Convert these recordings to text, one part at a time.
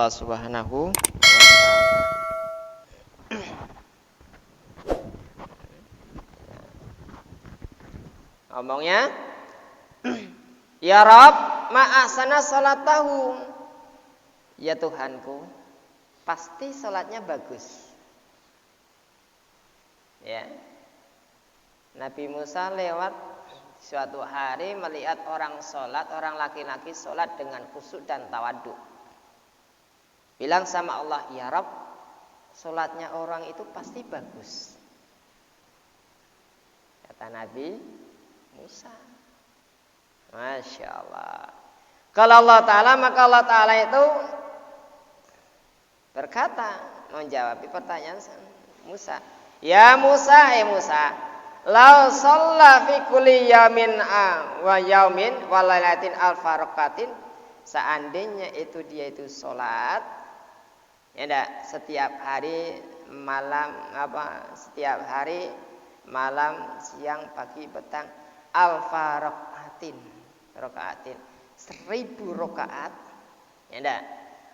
Allah Subhanahu wa ta'ala. Ngomongnya, ya Rabb, ma'ahsana salatahu. Ya Tuhanku, pasti salatnya bagus. Ya. Nabi Musa lewat suatu hari melihat orang sholat, orang laki-laki sholat dengan khusyuk dan tawadhu. Bilang sama Allah, ya Rabb, sholatnya orang itu pasti bagus. Kata Nabi Musa. Masya Allah. Kalau Allah Ta'ala, maka Allah Ta'ala itu berkata, menjawab pertanyaan Musa. Ya Musa, Musa, lau shalla fi kulli yamin wa yaumin wa lailatin alfa rakatin, seandainya itu dia itu salat ya enggak, setiap hari malam setiap hari malam siang pagi petang alfa rakaatin 1000 rakaat ya enggak,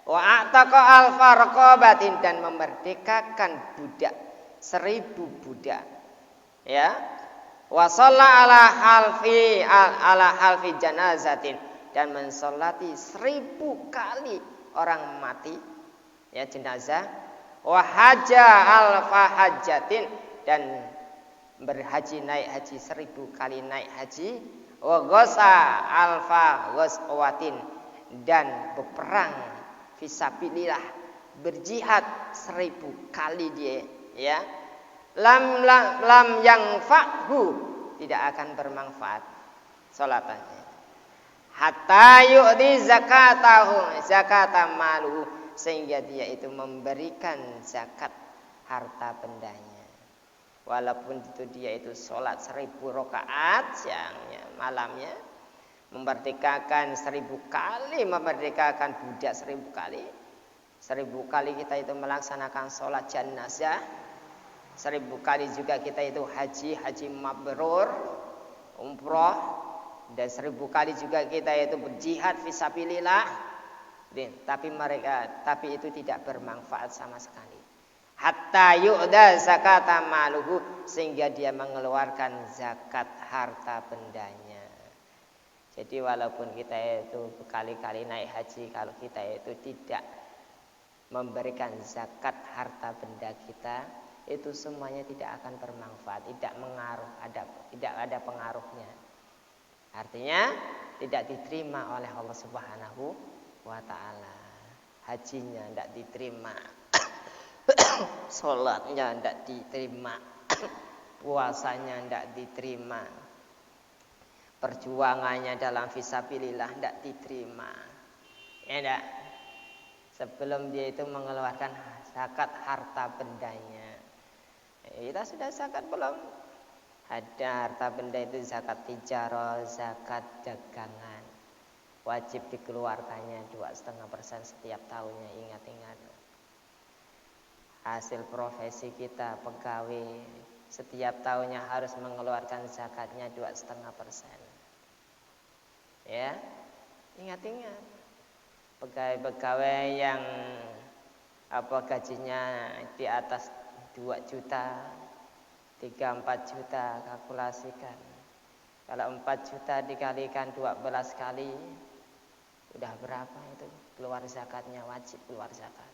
wa ataqa alfa raqabatin, dan memerdekakan budak 1000 budak ya, wa shalla ala halfi janazatin, dan mensolati 1000 kali orang mati ya jenazah, wa haja alfa hajatin, dan berhaji naik haji 1000 kali naik haji, wa ghosa alfa ghoswatin, dan berperang fisabilillah, berjihad 1000 kali dia ya, lam yang fa'hu, tidak akan bermanfaat salatannya, hatta yu'ti zakata maluhu, sehingga dia itu memberikan zakat harta bendanya. Walaupun itu dia itu sholat 1000 rakaat siangnya malamnya, memerdekakan 1000 kali, memerdekakan budak 1000 kali, 1000 kali kita itu melaksanakan sholat jenazah, 1000 kali juga kita itu haji mabrur, umroh, dan 1000 kali juga kita itu berjihad fisabilillah. Tapi itu tidak bermanfaat sama sekali. Hatta yu'da zakata maluhu, sehingga dia mengeluarkan zakat harta bendanya. Jadi walaupun kita itu berkali-kali naik haji, kalau kita itu tidak memberikan zakat harta benda kita, itu semuanya tidak akan bermanfaat, tidak ada pengaruhnya. Artinya tidak diterima oleh Allah Subhanahu wa ta'ala. Hajinya tidak diterima, sholatnya tidak diterima, puasanya tidak diterima, perjuangannya dalam fisabilillah tidak diterima ya enggak, sebelum dia itu mengeluarkan zakat harta bendanya. Kita sudah zakat belum? Ada harta benda itu zakat tijarah, zakat dagangan, wajib dikeluarkannya 2,5% setiap tahunnya. Ingat-ingat, hasil profesi kita pegawai setiap tahunnya harus mengeluarkan zakatnya 2,5%. Ya, ingat-ingat, pegawai-pegawai yang gajinya di atas 2 juta, 3-4 juta, kalkulasikan. Kalau 4 juta dikalikan 12 kali, udah berapa itu keluar zakatnya, wajib keluar zakat.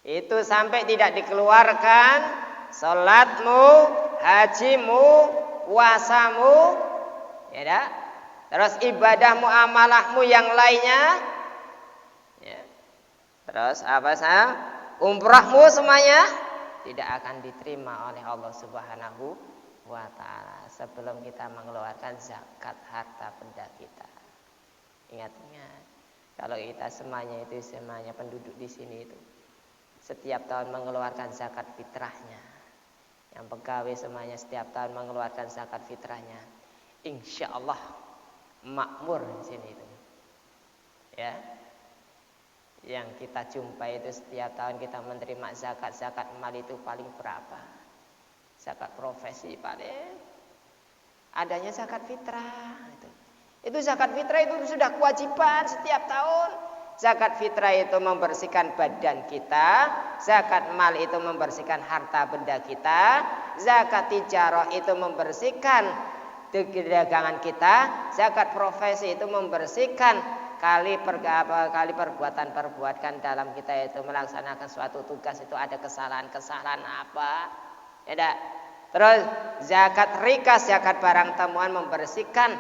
Itu sampai tidak dikeluarkan salatmu, hajimu, puasamu, ya dah. Terus ibadahmu, amalahmu yang lainnya, ya. Terus umrahmu semuanya tidak akan diterima oleh Allah Subhanahu wa ta'ala sebelum kita mengeluarkan zakat harta benda kita. Ingat-ingat, kalau kita semuanya penduduk di sini itu setiap tahun mengeluarkan zakat fitrahnya, yang pegawai semuanya setiap tahun mengeluarkan zakat fitrahnya, insya Allah makmur di sini itu. Ya, yang kita jumpai itu setiap tahun kita menerima zakat mal itu paling berapa? Zakat profesi paling adanya zakat fitrah itu. Itu zakat fitrah itu sudah kewajiban setiap tahun. Zakat fitrah itu membersihkan badan kita, zakat mal itu membersihkan harta benda kita, zakat tijarah itu membersihkan dagangan kita, zakat profesi itu membersihkan kali perbuatan dalam kita itu melaksanakan suatu tugas itu ada kesalahan apa, ya dah. Terus zakat rikas, zakat barang temuan membersihkan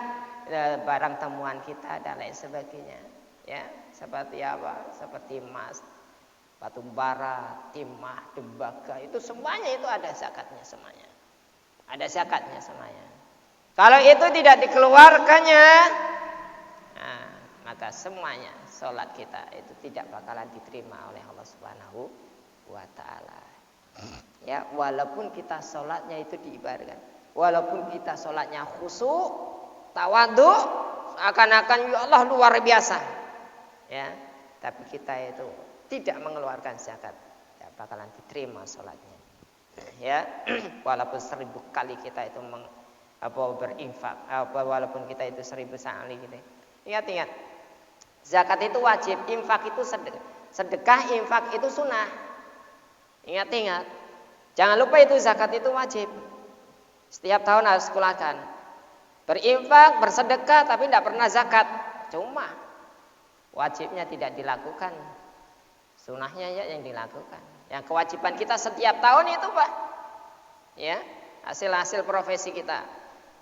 barang temuan kita dan lain sebagainya. Ya, seperti apa? Seperti emas, batu bara, timah, tembaga, itu semuanya itu ada zakatnya semuanya. Ada zakatnya semuanya. Kalau itu tidak dikeluarkannya, nah, maka semuanya sholat kita itu tidak bakalan diterima oleh Allah Subhanahu wa taala. Ya, walaupun kita sholatnya itu diibaratkan, walaupun kita sholatnya khusyuk, tawadhu, seakan-akan ya Allah luar biasa, ya, tapi kita itu tidak mengeluarkan zakat, tidak bakalan diterima sholatnya. Ya, walaupun 1000 kali kita itu berinfak, walaupun kita itu 1000 kali gitu. Ingat, zakat itu wajib, infak itu sedekah, infak itu sunnah. Ingat, jangan lupa itu zakat itu wajib. Setiap tahun harus keluarkan. Berinfak, bersedekah, tapi tidak pernah zakat. Cuma wajibnya tidak dilakukan, sunnahnya ya yang dilakukan. Yang kewajiban kita setiap tahun itu Pak, ya, hasil profesi kita,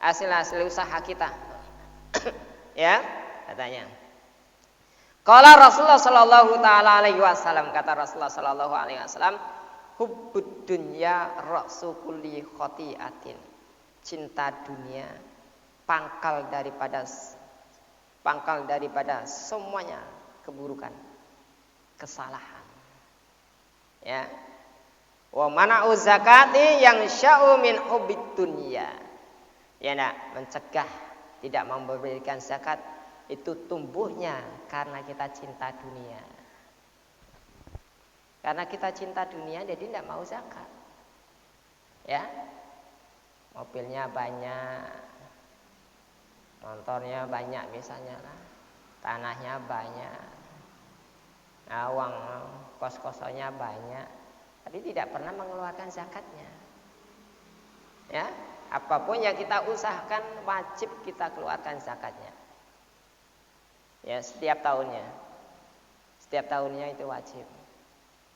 hasil usaha kita, ya, katanya. Qala Rasulullah sallallahu taala alaihi wasallam, kata Rasulullah sallallahu alaihi wasallam, hubbud dunya ra'su kulli khati'atin. Cinta dunia pangkal daripada semuanya keburukan, kesalahan. Ya. Wa mana'u zakati yang sya'u min hubbid dunya. Ya, mencegah tidak memberikan zakat itu tumbuhnya karena kita cinta dunia. Karena kita cinta dunia jadi tidak mau zakat. Ya. Mobilnya banyak, motornya banyak misalnya lah, tanahnya banyak, uang kos-kosannya banyak, tapi tidak pernah mengeluarkan zakatnya. Ya, apapun yang kita usahakan wajib kita keluarkan zakatnya. Ya, setiap tahunnya itu wajib.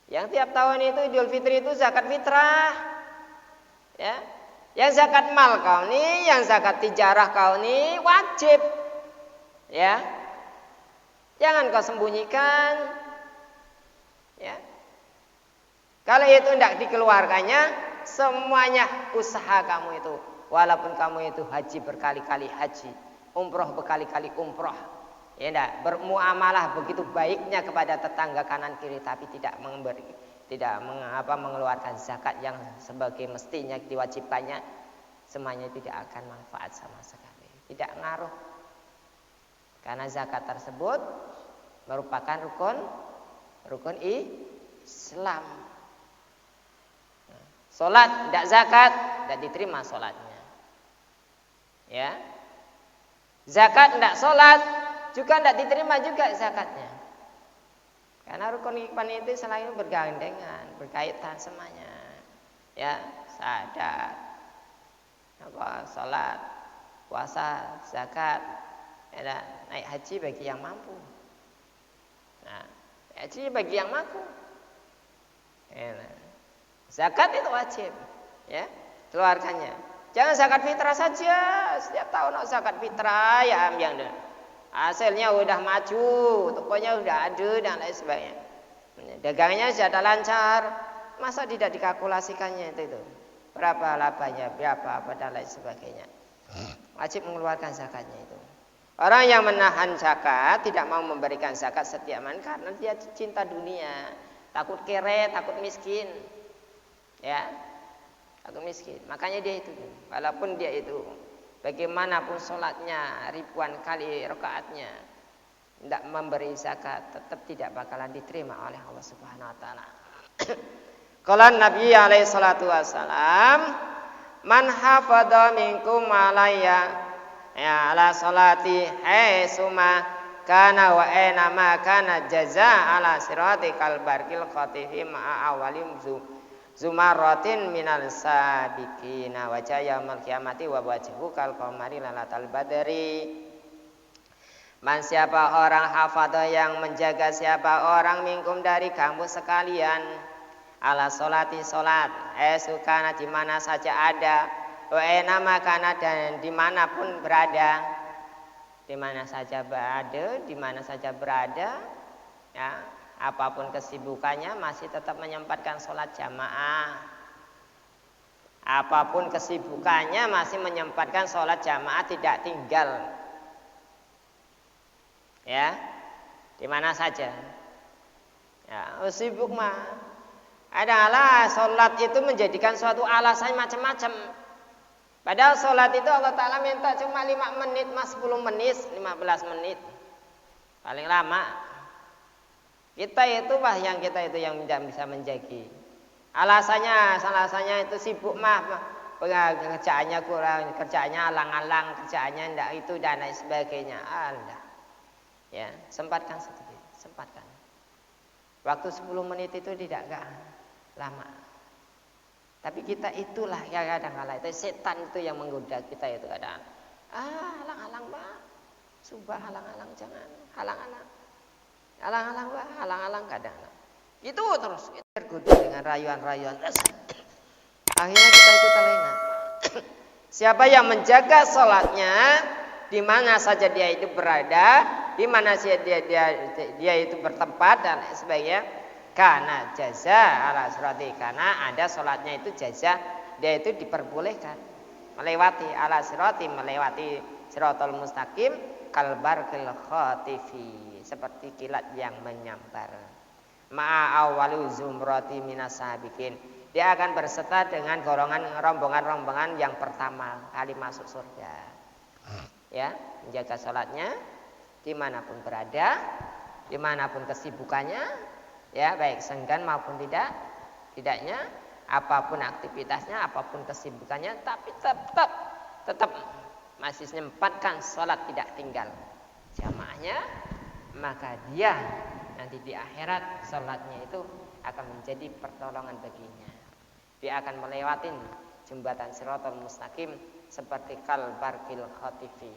Yang tiap tahun itu Idul Fitri itu zakat fitrah. Ya. Yang zakat mal kau nih, yang zakat tijarah kau nih wajib. Ya. Jangan kau sembunyikan. Ya. Kalau itu tidak dikeluarkannya, semuanya usaha kamu itu, walaupun kamu itu haji berkali-kali haji, umroh berkali-kali umroh, ya enggak, bermuamalah begitu baiknya kepada tetangga kanan kiri, tapi tidak mengeluarkan zakat yang sebagai mestinya diwajibkannya, semuanya tidak akan manfaat sama sekali, tidak ngaruh, karena zakat tersebut merupakan rukun Islam. Solat tidak zakat, tidak diterima solatnya. Ya, zakat tidak solat juga tidak diterima juga zakatnya. Karena rukun iman itu selain bergandengan, berkaitan semuanya. Ya, syahadat, solat, puasa, zakat, ya, naik haji bagi yang mampu. Nah, haji bagi yang mampu. Ya, zakat itu wajib, ya, keluarkannya. Jangan zakat fitrah saja, setiap tahun zakat fitrah ya ambil. Hasilnya udah maju, tokonya udah ada dan lain sebagainya. Dagangnya sudah lancar, masa tidak dikalkulasikannya itu? Berapa labanya, berapa apa dan lain sebagainya. Wajib mengeluarkan zakatnya itu. Orang yang menahan zakat tidak mau memberikan zakat setiap tahun karena dia cinta dunia, takut kere, takut miskin. Ya, takut miskin. Makanya dia itu, walaupun dia itu bagaimanapun sholatnya ribuan kali rakaatnya, tidak memberi zakat, tetap tidak bakalan diterima oleh Allah Subhanahu Wa Taala. Kalau Nabi alaihi salatu wasalam, man hafadha minkum alayya ya ala salati haitsuma kana wa nama kana jaza ala sirati kal barqil khatifi ma'a awalim zumaratin minal sabiqina wa yaumil qiyamati wa wajhu kal qamari lailatal badri. Man siapa orang hafadha yang menjaga siapa orang minkum dari kamu sekalian ala solati solat sukana di mana saja ada wa nama kana dan dimanapun berada, di mana saja berada, di mana saja berada, ya, apapun kesibukannya masih tetap menyempatkan sholat jamaah. Apapun kesibukannya masih menyempatkan sholat jamaah, tidak tinggal. Ya, di mana saja. Ya, sibuk mah. Adalah sholat itu menjadikan suatu alasan macam-macam. Padahal sholat itu Allah Ta'ala minta cuma 5 menit, 10 menit, 15 menit. Paling lama. Kita itu yang tidak bisa menjaga. Alasannya itu sibuk mah. Kerjaannya kurang, kerjaannya alang-alang, kerjaannya tidak itu dan lain sebagainya. Allah. Ya, sempatkan sedikit, sempatkan. Waktu 10 menit itu tidak lama. Tapi kita itulah yang kadang-kadang itu setan itu yang menggoda kita itu kadang. Halang-halang Mbak. Subah halang-halang jangan, halang-halang. Halang-halang Mbak, halang-halang kadang. Itu terus kita tergoda dengan rayuan-rayuan. Akhirnya kita itu terlena. Siapa yang menjaga sholatnya, di mana saja dia itu berada, di mana saja dia itu bertempat dan sebagainya, karena jaza ala surati, karena ada sholatnya itu jaza, dia itu diperbolehkan melewati ala surati, melewati siratal mustaqim kalbarqil khatifi, seperti kilat yang menyambar. Ma'a awwalu zumrati minas sabiqin, dia akan berserta dengan rombongan-rombongan yang pertama kali masuk surga. Ya, menjaga sholatnya dimanapun berada, dimanapun kesibukannya, ya baik senggan maupun tidaknya, apapun aktivitasnya, apapun kesibukannya, tapi tetap masih menyempatkan sholat tidak tinggal jamaahnya, maka dia nanti di akhirat sholatnya itu akan menjadi pertolongan baginya. Dia akan melewati jembatan siratal mustaqim seperti kalbarqil khatifi,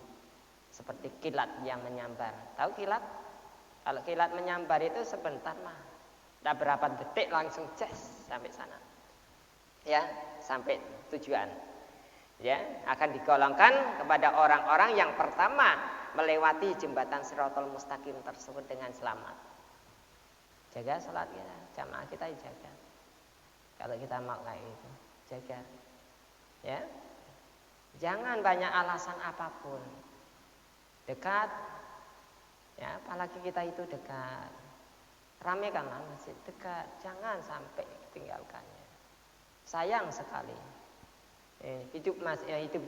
seperti kilat yang menyambar. Tahu kilat? Kalau kilat menyambar itu sebentar mah, tidak berapa detik langsung sampai sana. Ya, sampai tujuan. Ya, akan digolongkan kepada orang-orang yang pertama melewati jembatan siratal mustaqim tersebut dengan selamat. Jaga salat kita, jamaah kita jaga. Kalau kita mau kayak itu, jaga. Ya. Jangan banyak alasan apapun. Dekat, ya, apalagi kita itu dekat. Ramaikanlah masjid dekat, jangan sampai tinggalkannya. Sayang sekali. Hidup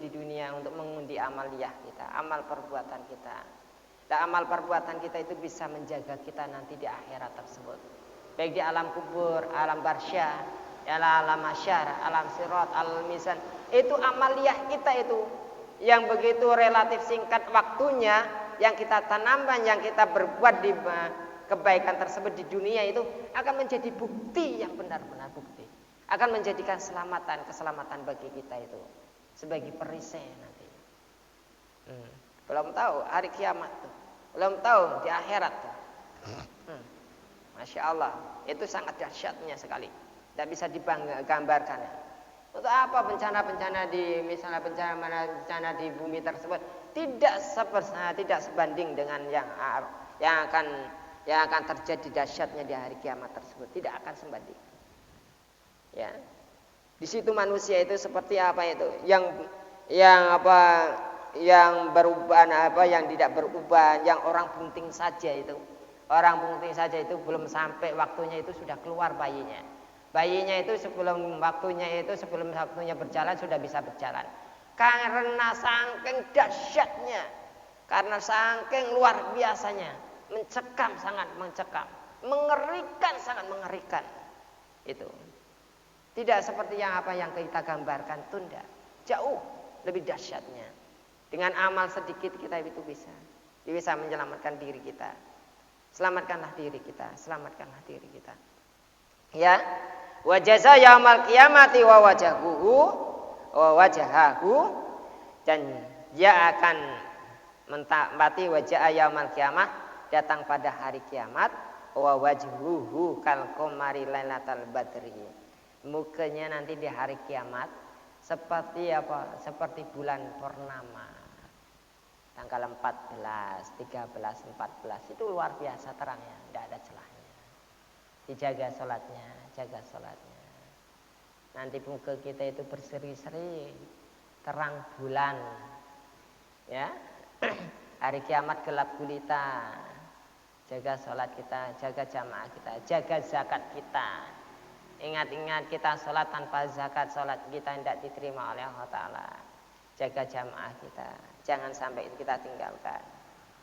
di dunia untuk mengundi amaliyah kita, amal perbuatan kita. Dan amal perbuatan kita itu bisa menjaga kita nanti di akhirat tersebut. Baik di alam kubur, alam barsyah, alam masyar, alam sirat, alam mizan. Itu amaliyah kita itu yang begitu relatif singkat waktunya, yang kita tanamkan, yang kita berbuat di kebaikan tersebut di dunia itu akan menjadi bukti yang benar-benar bukti, akan menjadikan keselamatan bagi kita itu sebagai perisai nanti. Belum tahu hari kiamat tuh, belum tahu di akhirat tuh. Masya Allah, itu sangat dahsyatnya sekali, tidak bisa digambarkan. Untuk apa bencana-bencana misalnya bencana di bumi tersebut tidak sebanding dengan yang akan terjadi dahsyatnya di hari kiamat tersebut, tidak akan sebanding. Ya, di situ manusia itu seperti apa itu, yang berubah, yang tidak berubah, yang orang bunting saja itu, belum sampai waktunya itu sudah keluar bayinya. Bayinya itu sebelum waktunya berjalan sudah bisa berjalan. Karena saking dahsyatnya, karena saking luar biasanya, sangat mencekam, mengerikan, sangat mengerikan. Itu tidak seperti yang kita gambarkan, tunda jauh lebih dahsyatnya. Dengan amal sedikit kita itu bisa. bisa menyelamatkan diri kita. Selamatkanlah diri kita, selamatkanlah diri kita. Ya, wa jaza yaumal qiyamati wa wajahahu, dan dia akan mentapati wajah yaumal qiyamah, datang pada hari kiamat, wa wajhuhu kal qamari lailatal badri. Mukanya nanti di hari kiamat seperti apa? Seperti bulan purnama. Tanggal 14, 13, 14 itu luar biasa terangnya, tidak ada celahnya. Dijaga sholatnya, jaga sholatnya. Nanti muka kita itu berseri-seri, terang bulan. Ya, hari kiamat gelap gulita. Jaga sholat kita, jaga jamaah kita, jaga zakat kita. Ingat-ingat kita sholat tanpa zakat, sholat kita tidak diterima oleh Allah Ta'ala. Jaga jamaah kita, jangan sampai kita tinggalkan.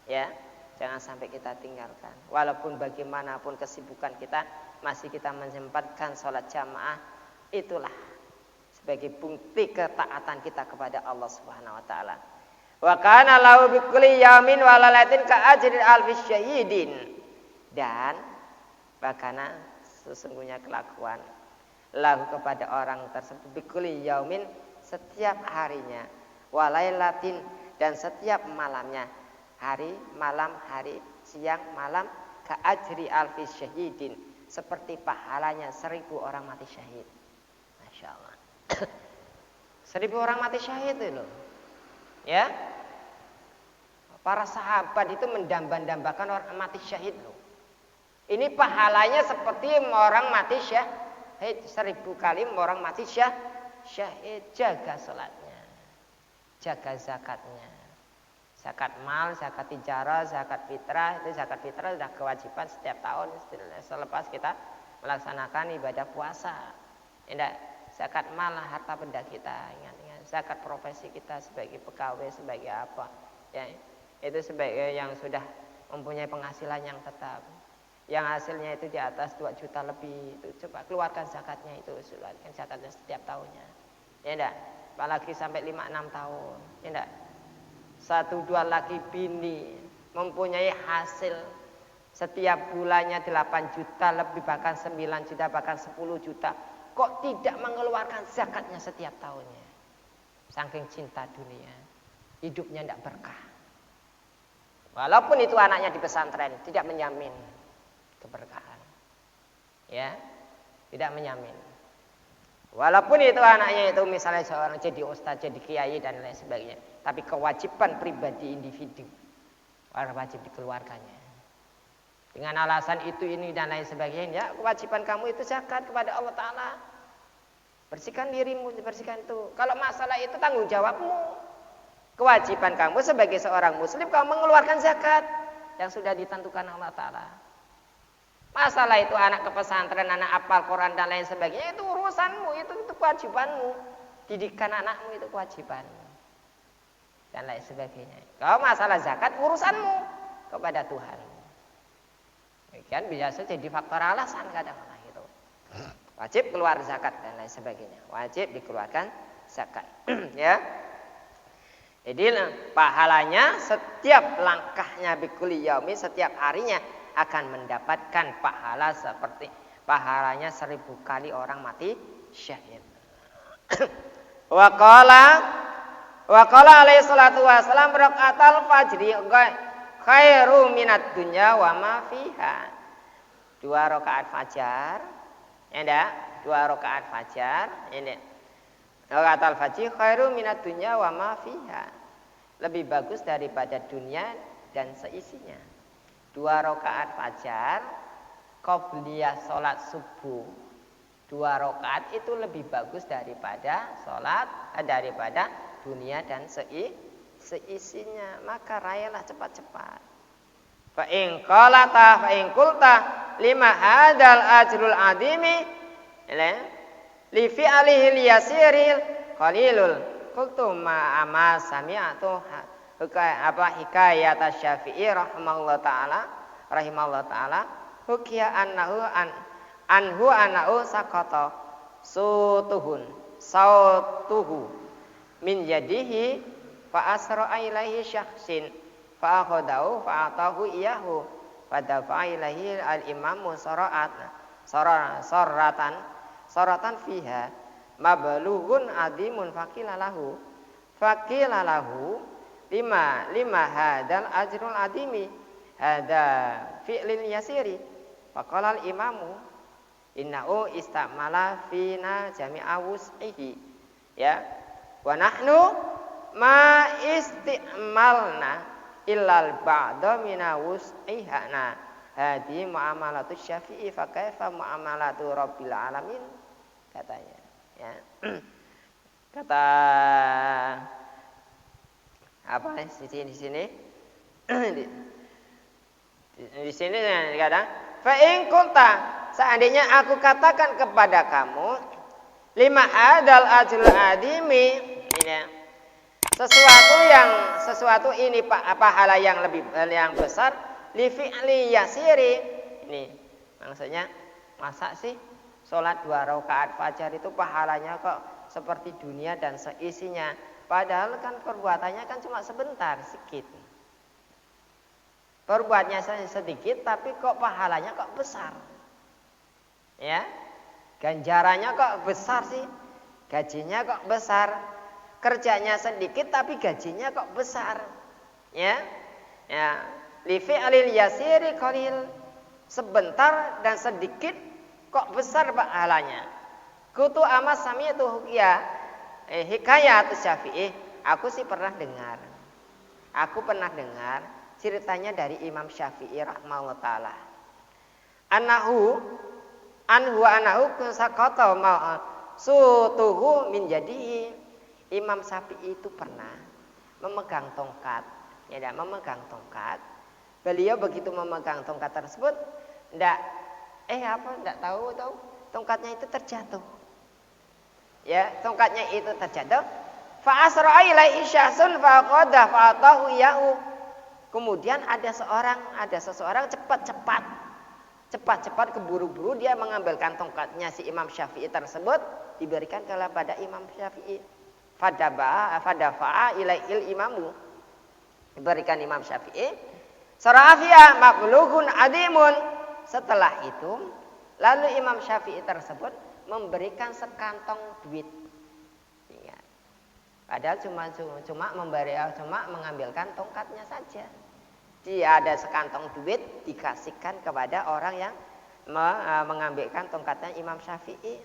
Ya, jangan sampai kita tinggalkan. Walaupun bagaimanapun kesibukan kita, masih kita menyempatkan sholat jamaah. Itulah sebagai bukti ketaatan kita kepada Allah Subhanahu Wa Ta'ala. Wa kana lahu bi kulli yaumin wa lailatin ka ajri alfi syahidin. Dan bahkan sesungguhnya kelakuan lahu kepada orang tersebut bi kulli yaumin, setiap harinya, wa lailatin, dan setiap malamnya, hari malam, hari siang malam, ka ajri alfi syahidin, seperti pahalanya 1000 orang mati syahid. Masya Allah. 1000 orang mati syahid itu loh. Ya, para sahabat itu mendambakan orang mati syahid loh. Ini pahalanya seperti orang mati syahid, 1000 kali orang mati syahid. Jaga sholatnya, jaga zakatnya, zakat mal, zakat tijarah, zakat fitrah. Itu zakat fitrah sudah kewajiban setiap tahun selepas kita melaksanakan ibadah puasa. Tidak, zakat mal harta benda kita, ingat. Zakat profesi kita sebagai pegawai, sebagai apa, ya, itu sebagai yang sudah mempunyai penghasilan yang tetap, yang hasilnya itu di atas 2 juta lebih, itu coba keluarkan zakatnya, itu keluarkan zakatnya setiap tahunnya, ya enggak, apalagi sampai 5-6 tahun, ya enggak, 1-2 laki bini mempunyai hasil setiap bulannya 8 juta lebih, bahkan 9 juta, bahkan 10 juta, kok tidak mengeluarkan zakatnya setiap tahunnya? Saking cinta dunia, hidupnya tidak berkah. Walaupun itu anaknya di pesantren, tidak menjamin keberkahan. Ya, tidak menjamin. Walaupun itu anaknya itu misalnya seorang jadi ustaz, jadi kiai dan lain sebagainya, tapi kewajiban pribadi individu wajib dikeluarkannya. Dengan alasan itu, ini dan lain sebagainya, ya, kewajiban kamu itu zakat kepada Allah Ta'ala. Bersihkan dirimu, bersihkan itu. Kalau masalah itu tanggung jawabmu. Kewajiban kamu sebagai seorang muslim, kamu mengeluarkan zakat yang sudah ditentukan Allah Ta'ala. Masalah itu anak ke pesantren, anak hafal Quran dan lain sebagainya, itu urusanmu, itu kewajibanmu. Didikan anakmu itu kewajibanmu dan lain sebagainya. Kalau masalah zakat, urusanmu kepada Tuhan. Kan biasa jadi faktor alasan kadang-kadang gitu. Wajib keluar zakat dan lain sebagainya. Wajib dikeluarkan zakat. Ya. Jadi pahalanya setiap langkahnya bikuli yaumi, setiap harinya akan mendapatkan pahala seperti pahalanya 1000 kali orang mati syahid. Wa qala alaihi salatu wasalam rakaatal fajri khairu minad dunya wa ma fiha. 2 rakaat fajar, ya enggak? 2 rakaat fajar, ini. Rakaatul fajri khairu minad dunya wa ma fiha. Lebih bagus daripada dunia dan seisinya. 2 rakaat fajar qobliyah salat subuh. 2 rakaat itu lebih bagus daripada daripada dunia dan seisinya. Maka rayalah cepat-cepat. Fa in qulta lima hadzal ajrul adimi li fi'alihi liyasiril qalilul qultu ma ama sami'atu hikayat Syafi'i rahimahullah taala hukiya anhu sakata sautuhu min yadihi fa asra ilaihi syakhsin fa akhadahu fa atahu iyahu fadafa ilaihi al-imamu soratan fiha mablughun adimun faqilalahu lima hadal ajrul adimi hada fi'lil yasiri faqala al-imamu innahu istamala fina jami'a wus'ihi ya wa nahnu ma isti'malna illal ba'da mina wus'ihana hadi muamalatu syafi'i fa kaifa muamalatu rabbil alamin katanya ya. Kata apa di sini di sini dikatakan fa in kunta seandainya aku katakan kepada kamu lima hadal ajrul adimi ini sesuatu ini pahala yang besar li fi'li yasiri ini maksudnya masa sih sholat 2 rakaat fajar itu pahalanya kok seperti dunia dan seisinya padahal kan perbuatannya kan cuma sebentar sedikit perbuatnya sedikit tapi kok pahalanya kok besar ya ganjarannya kok besar sih gajinya kok besar kerjanya sedikit tapi gajinya kok besar ya li fi'lil yasiri qalil sebentar dan sedikit kok besar pahalanya kutu amas sami'tu ya hikayat Syafi'i aku sih pernah dengar ceritanya dari Imam Syafi'i rahimahullah taala annahu sakata sutuhu min jadihi Imam Syafi'i itu pernah memegang tongkat beliau begitu memegang tongkat tersebut enggak tahu tongkatnya itu terjatuh ya tongkatnya itu terjatuh fa asra ilaihi syahsun fa qada fa atahu yahu kemudian ada seseorang cepat keburu-buru dia mengambilkan tongkatnya si Imam Syafi'i tersebut diberikan kepada Imam Syafi'i fadafa'a ilaihil imamu diberikan Imam Syafi'i sarafiyah mablughun adimun setelah itu lalu Imam Syafi'i tersebut memberikan sekantong duit ya. Padahal cuma mengambilkan tongkatnya saja dia ada sekantong duit dikasihkan kepada orang yang mengambilkan tongkatnya Imam Syafi'i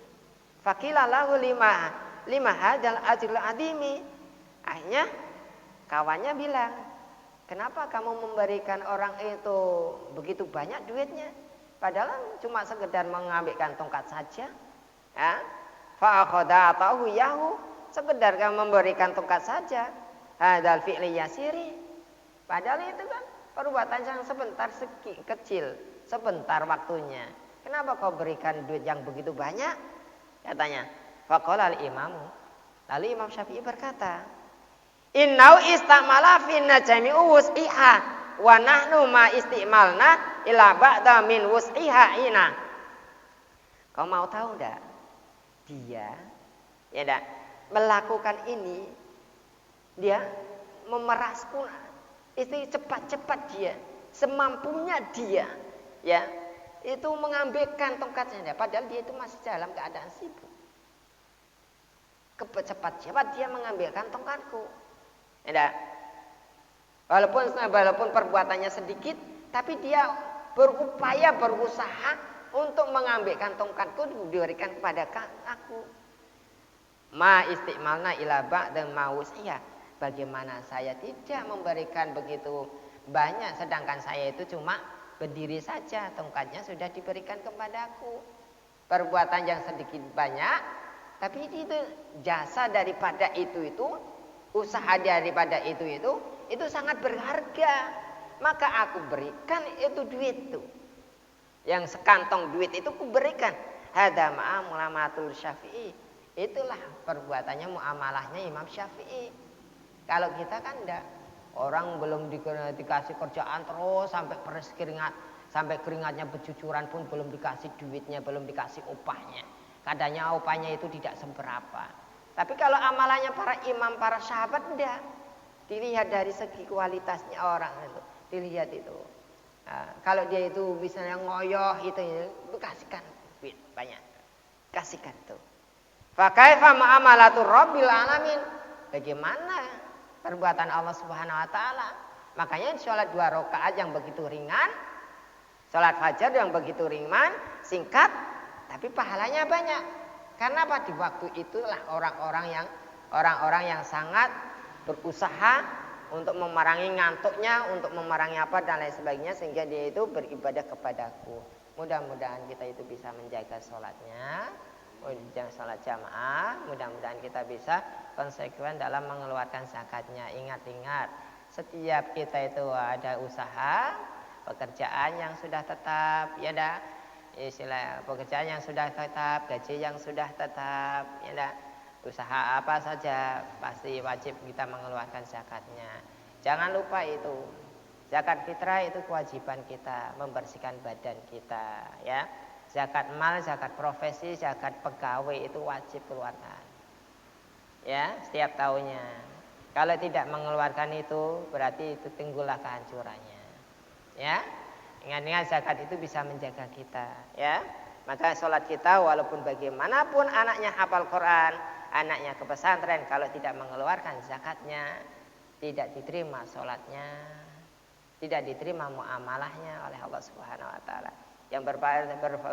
faqila lahu lima hadal ajrul adimi akhirnya kawannya bilang kenapa kamu memberikan orang itu begitu banyak duitnya padahal cuma sekedar mengambilkan tongkat saja ya fa akhadha atahu yahu sekedar kamu memberikan tongkat saja hadal fi'li yasiri padahal itu kan perbuatan yang sebentar kecil sebentar waktunya kenapa kau berikan duit yang begitu banyak katanya faqala al-imamu lalu Imam Syafi'i berkata innau istamala finna jami'u wus'iha wa nahnu ma istimalna ila ba'da min wus'iha ina kau mau tahu enggak dia melakukan ini dia memerasku itu cepat-cepat dia semampunya dia ya itu mengambilkan tongkatnya padahal dia itu masih dalam keadaan sibuk cepat-cepat dia mengambilkan tongkatku ya walaupun perbuatannya sedikit tapi dia berusaha untuk mengambilkan tongkatku diberikan kepada aku ma istimalna ila ba'da mawusiyah bagaimana saya tidak memberikan begitu banyak sedangkan saya itu cuma berdiri saja tongkatnya sudah diberikan kepadaku perbuatan yang sedikit banyak tapi itu jasa daripada itu usaha daripada itu sangat berharga maka aku berikan itu duit itu yang sekantong duit itu aku berikan hada muamalatul Syafi'i itulah perbuatannya muamalahnya Imam Syafi'i kalau kita kan enggak orang belum dikasih kerjaan terus sampai peres keringat sampai keringatnya bercucuran pun belum dikasih duitnya belum dikasih upahnya kadangnya upahnya itu tidak seberapa tapi kalau amalannya para imam para sahabat enggak Dilihat dari segi kualitasnya orang itu, dilihat itu. Nah, kalau dia itu misalnya ngoyoh itu kasihkan duit banyak, kasihkan tuh. Fa kaifa muamalatu rabbil alamin? Bagaimana perbuatan Allah Subhanahu wa taala? Makanya sholat 2 rakaat yang begitu ringan, sholat fajar yang begitu ringan, singkat, tapi pahalanya banyak. Karena apa? Di waktu itulah orang-orang yang sangat berusaha untuk memerangi ngantuknya, untuk memerangi apa dan lain sebagainya, sehingga dia itu beribadah kepadaku. Mudah-mudahan kita itu bisa menjaga sholatnya, jangan sholat jamaah. Mudah-mudahan kita bisa konsekuen dalam mengeluarkan zakatnya. Ingat-ingat, setiap kita itu ada usaha, pekerjaan yang sudah tetap, ya dah, istilah pekerjaan yang sudah tetap, gaji yang sudah tetap, ya dah. Usaha apa saja pasti wajib kita mengeluarkan zakatnya. Jangan lupa itu. Zakat fitrah itu kewajiban kita, membersihkan badan kita, ya. Zakat mal, zakat profesi, zakat pegawai itu wajib keluarkan. Ya, setiap tahunnya. Kalau tidak mengeluarkan itu berarti itu timbullah kehancurannya. Ya. Ingat-ingat zakat itu bisa menjaga kita, ya. Maka sholat kita walaupun bagaimanapun anaknya hafal Quran, anaknya ke pesantren, kalau tidak mengeluarkan zakatnya, tidak diterima sholatnya, tidak diterima muamalahnya oleh Allah Subhanahu wa taala. Yang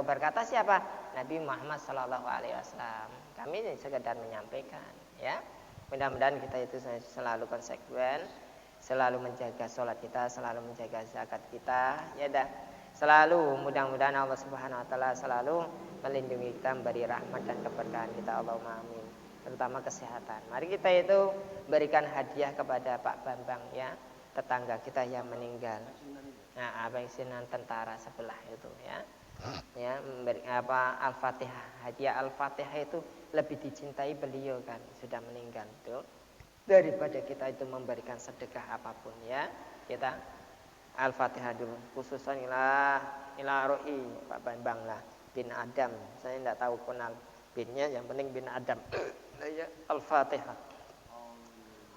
berkata siapa? Nabi Muhammad sallallahu alaihi wasallam. Kami sekedar menyampaikan, ya. Mudah-mudahan kita itu selalu konsekuen, selalu menjaga sholat kita, selalu menjaga zakat kita, ya dah. Selalu mudah-mudahan Allah Subhanahu wa taala selalu melindungi kita, memberi rahmat dan keberkahan kita. Allahumma amin. Terutama kesehatan. Mari kita itu berikan hadiah kepada Pak Bambang, ya, tetangga kita yang meninggal. Nah, pensiunan tentara sebelah itu, ya. Ya, memberi Al-Fatihah. Hadiah Al-Fatihah itu lebih dicintai beliau kan, sudah meninggal itu, daripada kita itu memberikan sedekah apapun, ya. Kita Al-Fatihah dulu, khususan ila rohi Pak Bambang lah bin Adam. Saya tidak tahu kenal binnya, yang penting bin Adam. Ya, Al-Fatihah.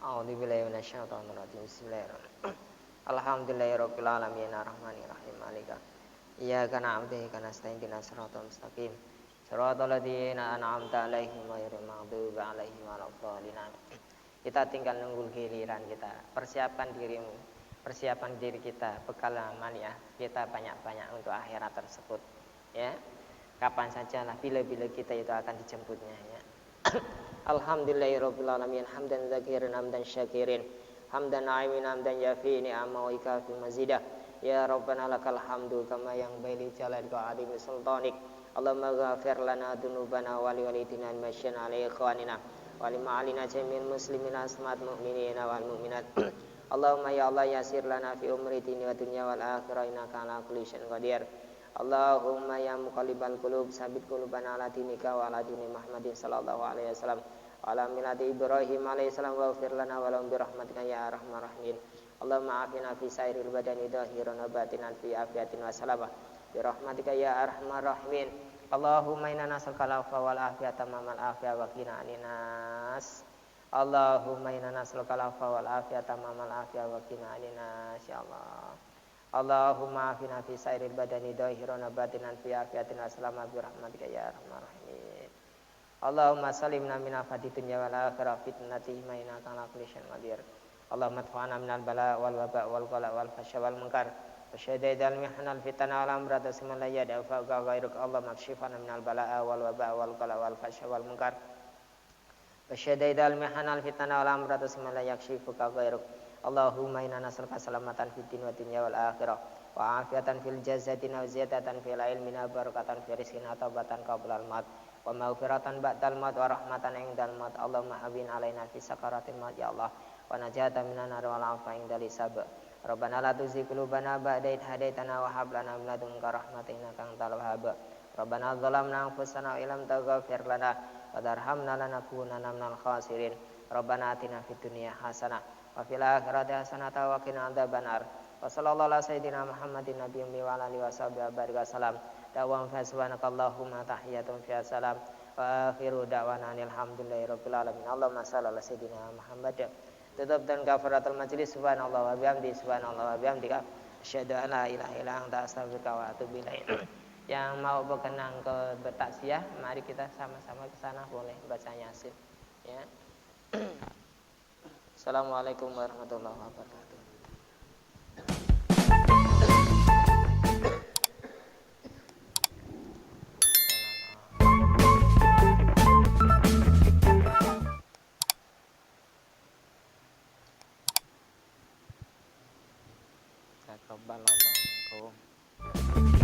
A'udzubillahi minasyaitonir rajim. Bismillahirrahmanirrahim. Alhamdulillahirabbil alamin arrahmanir rahim malika iyyaka na'budu wa iyyaka nasta'in ihdinas siratal mustaqim siratal ladzina an'amta 'alaihim ghairil maghdubi 'alaihim waladdallin. Kita tinggal nunggu giliran kita. Persiapkan dirimu, persiapan diri kita, bekal amaliyah kita banyak-banyak untuk akhirat tersebut, ya. Kapan saja lah, bila-bila kita itu akan dijemputnya, ya. Alhamdulillahirabbil alamin hamdan dzakirin hamdan syakirin hamdan na'imin hamdan yafi ni'ama wa ikafi mazidah. Ya Rabbana lakal hamdu kama yang baili jalalika adim sultanik. Allahumma ghafir lana dunubana wa liwalidina masyana alaihi ikhwanina wa lima'alina jamil muslimin asmat mu'minina wal mu'minat. Allahumma ya Allah yasir lana fi umri dini wa dunya wal akhirah innaka ala kulli syai'in qadir. Allahumma ya muqallibal qulub sabit qulubana ala dinika wa ala dini Muhammadin sallallahu alaihi wasallam wa ala millati Ibrahim alaihi salam wa ighfir lana wa lahum bi rahmatika ya arhamar rahimin. Allahumma afina fi sairil badani dhahiran wa batinan fi afiyatin wa salamah bi rahmatika ya arhamar rahimin. Allahumma inna nas'aluka al-afwa wal afiyata mamal afiyah wa qina aninas. Allahumma inna nas'aluka al-afwa wal afiyata mamal afiyah wa qina aninas ya Allah. Allahumma afina fi sairil badani dhahiran wa batinan fi afiyatin wa salamah bi rahmatika ya arhamar rahimin. Allahumma salimna min afati dunya wal akhirah fitnati ma innaka ala kulli syai'in qadir. Allahumma adfa'na minal bala wal waba wal qala wal fasya wal munkar wa syadidal mihnal fitana wal amrad asman la yada fa ghairuk. Allahumma kshifna minal bala wal waba wal qala wal fasya wal munkar wa syadidal mihnal fitana wal amrad asman la yakshifu ghairuk. Allahumma inna nas'aluka salamatan fid din wa dunya wal akhirah wa afiatan fil jasadi wa ziyadatan fil ilmi wa barakatan fi rizqina taubatan qabla al maut wa maghfiratan ba'dal maut wa rahmatan indal maut. Allahumma habin alaina fi sakaratil maut ya Allah wa najatan minan nar wal afa indal hisab. Rabbana la tuzigh qulubana ba'da idh hadaitana wa hab lana min ladunka rahmatan innaka antal wahhab. Rabbana dzalamna anfusana wa illam taghfir lana wa tarhamna lanakunanna minal khasirin. Rabbana atina fid dunya hasanah wa fil akhirati hasanah wa qina adzabannar. Wa sallallahu ala sayyidina Muhammadin nabiyyin wa ala alihi washabihi wasallam. Da'wan fa subhanakallahumma tahiyatun fi salam wa akhiru da'wana alhamdulillahi rabbil alamin. Allahumma shalli ala sayyidina Muhammad Tutup dan kafaratul majlis. Subhanallah wa bihamdi, subhanallah wa bihamdika, asyhadu an la ilaha illa anta, astaghfiruka wa atubu ilaik. Yang mau berkenan ke bertaksiah, mari kita sama-sama ke sana, boleh baca Yasin. Ya. Assalamualaikum warahmatullahi wabarakatuh. Taqabbalallahu minkum.